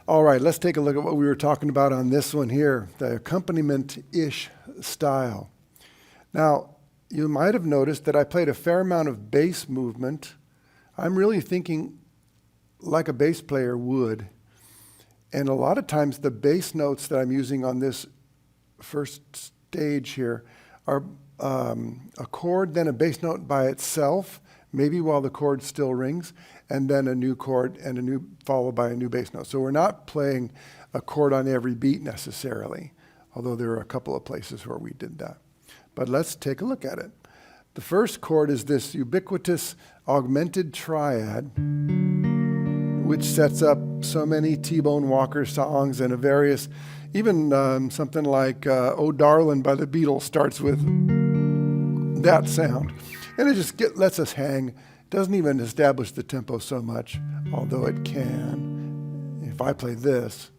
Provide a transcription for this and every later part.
All right, let's take a look at what we were talking about on this one here, the accompaniment-ish style. Now, you might have noticed that I played a fair amount of bass movement. I'm really thinking like a bass player would. And a lot of times the bass notes that I'm using on this first stage here are a chord, then a bass note by itself, maybe while the chord still rings, and then a new chord and followed by a new bass note. So we're not playing a chord on every beat necessarily, although there are a couple of places where we did that. But let's take a look at it. The first chord is this ubiquitous augmented triad, which sets up so many T-Bone Walker songs and a various, even something like Oh Darlin' by the Beatles starts with that sound. And it just lets us hang. It doesn't even establish the tempo so much, although it can. If I play this,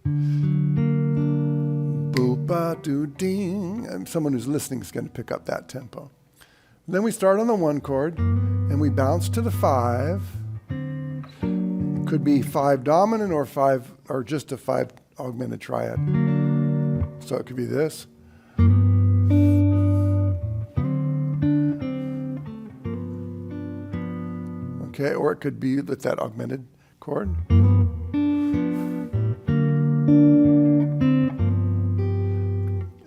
boop-a-doo-ding, and someone who's listening is going to pick up that tempo. Then we start on the 1 chord, and we bounce to the 5. It could be 5 dominant or just a 5 augmented triad. So it could be this. Okay, or it could be with that augmented chord.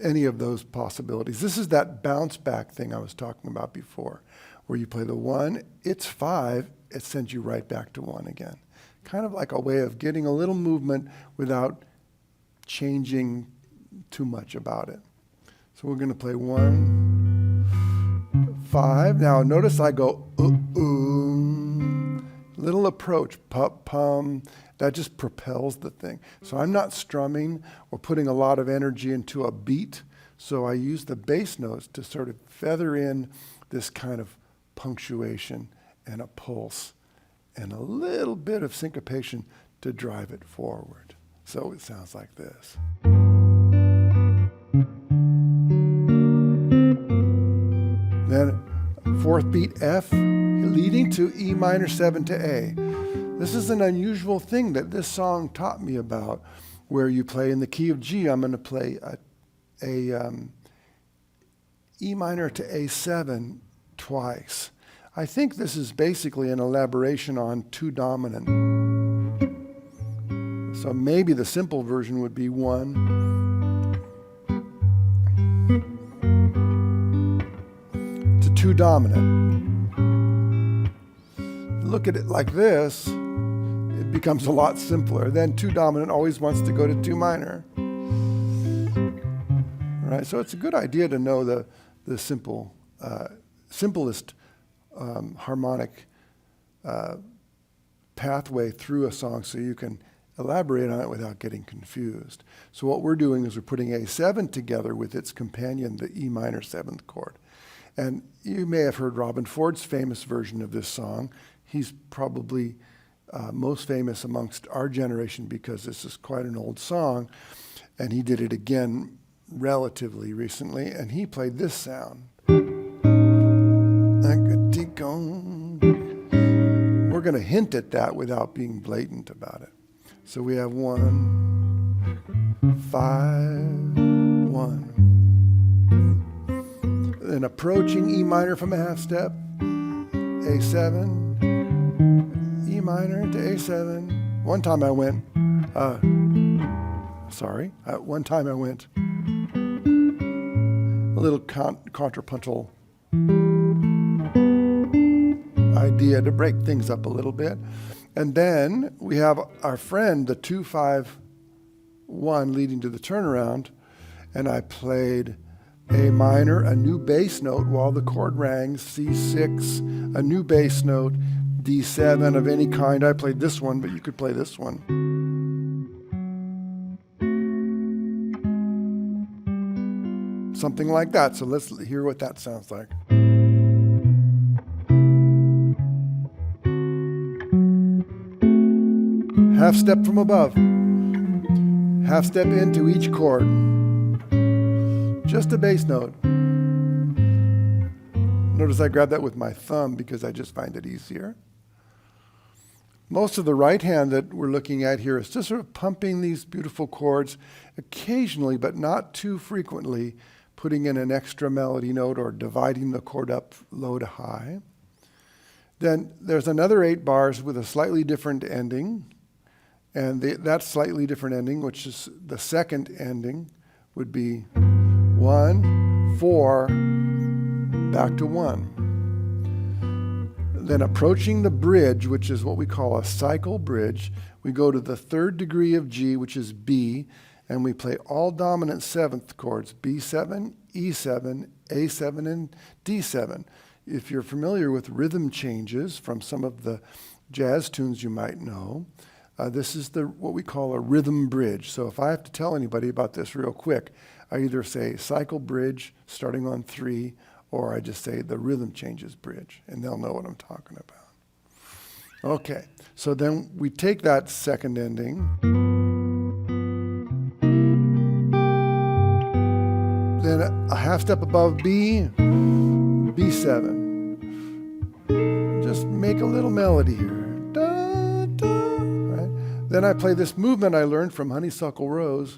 Any of those possibilities. This is that bounce back thing I was talking about before, where you play the 1, it's 5, it sends you right back to 1 again. Kind of like a way of getting a little movement without changing too much about it. So we're going to play 1, 5. Now notice I go little approach, pum, that just propels the thing. So I'm not strumming or putting a lot of energy into a beat. So I use the bass notes to sort of feather in this kind of punctuation and a pulse and a little bit of syncopation to drive it forward. So it sounds like this. Then 4th beat F, leading to E minor 7 to A. This is an unusual thing that this song taught me about, where you play in the key of G. I'm going to play a E minor to A7 twice. I think this is basically an elaboration on 2 dominant. So maybe the simple version would be 1 to 2 dominant. Look at it like this, it becomes a lot simpler. Then 2 dominant always wants to go to 2 minor. Right? So it's a good idea to know the simplest harmonic pathway through a song so you can elaborate on it without getting confused. So what we're doing is we're putting A7 together with its companion, the E minor 7th chord. And you may have heard Robin Ford's famous version of this song. He's probably most famous amongst our generation because this is quite an old song. And he did it again relatively recently, and he played this sound. We're going to hint at that without being blatant about it. So we have 1, 5, 1. Then approaching E minor from a half step, A7, E minor to A7. One time I went, one time I went a little contrapuntal idea to break things up a little bit. And then we have our friend, the 2-5-1 leading to the turnaround, and I played A minor, a new bass note while the chord rang, C6, a new bass note, D7 of any kind. I played this one, but you could play this one. Something like that. So let's hear what that sounds like. Half step from above. Half step into each chord. Just a bass note. Notice I grabbed that with my thumb because I just find it easier. Most of the right hand that we're looking at here is just sort of pumping these beautiful chords occasionally, but not too frequently, putting in an extra melody note or dividing the chord up low to high. Then there's another 8 bars with a slightly different ending. And that slightly different ending, which is the second ending, would be 1, 4, back to 1. Then approaching the bridge, which is what we call a cycle bridge, we go to the 3rd degree of G, which is B, and we play all dominant 7th chords, B7, E7, A7, and D7. If you're familiar with rhythm changes from some of the jazz tunes you might know, this is what we call a rhythm bridge. So if I have to tell anybody about this real quick, I either say cycle bridge starting on 3, or I just say the rhythm changes bridge, and they'll know what I'm talking about. Okay, so then we take that second ending. Then a half step above B, B7. Just make a little melody here. Da, da, right? Then I play this movement I learned from Honeysuckle Rose.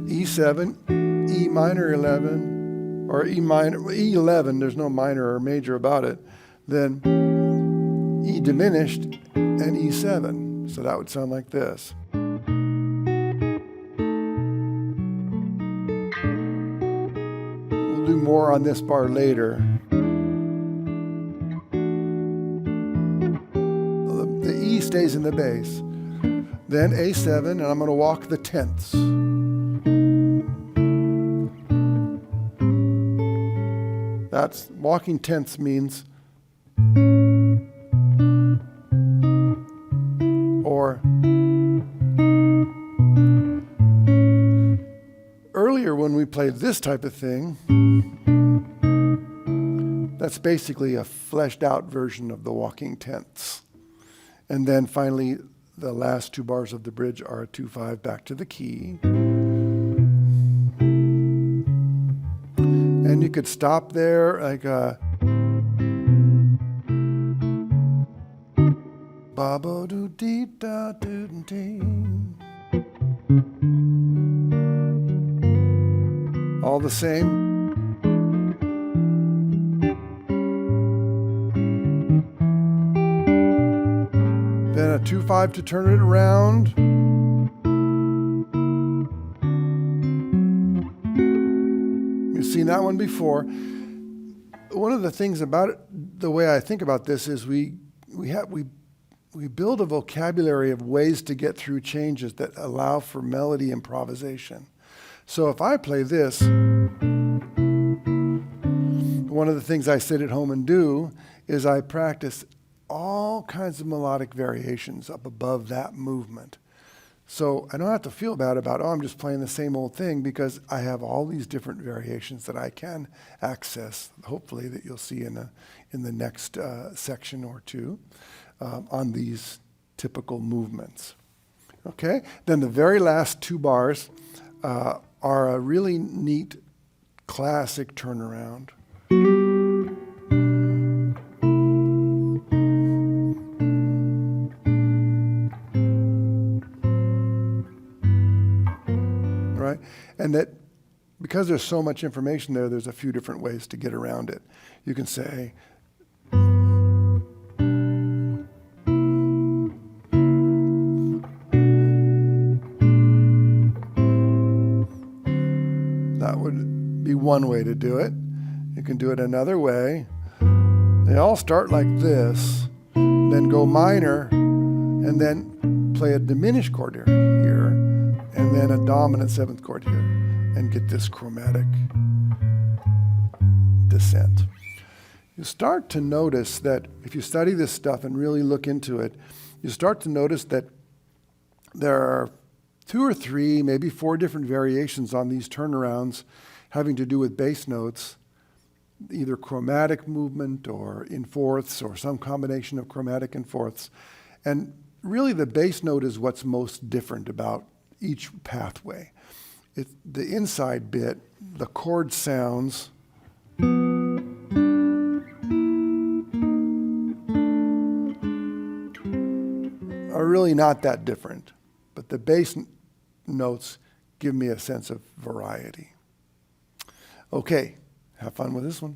E7, E minor 11, or E11, there's no minor or major about it. Then E diminished and E7. So that would sound like this. We'll do more on this bar later. The E stays in the bass. Then A7, and I'm going to walk the tenths. That's walking tenths means or earlier when we played this type of thing, that's basically a fleshed out version of the walking tenths. And then finally, the last 2 bars of the bridge are a 2/5 back to the key. And you could stop there like a ba-bo doo dee da doo dee. All the same. Then a 2/5 to turn it around. You've seen that one before. One of the things about it, the way I think about this is we build a vocabulary of ways to get through changes that allow for melody improvisation. So if I play this, one of the things I sit at home and do is I practice all kinds of melodic variations up above that movement. So I don't have to feel bad about, I'm just playing the same old thing, because I have all these different variations that I can access, hopefully that you'll see in the next section or two on these typical movements. Okay, then the very last 2 bars are a really neat classic turnaround. Right? And that because there's so much information there, there's a few different ways to get around it. You can say, that would be one way to do it. You can do it another way. They all start like this, then go minor, and then play a diminished chord here, and then a dominant 7th chord here, and get this chromatic descent. You start to notice that if you study this stuff and really look into it, you start to notice that there are 2 or 3, maybe 4 different variations on these turnarounds having to do with bass notes, either chromatic movement or in fourths or some combination of chromatic and fourths. And really the bass note is what's most different about each pathway. The inside bit, the chord sounds, are really not that different, but the bass notes give me a sense of variety. Okay, have fun with this one.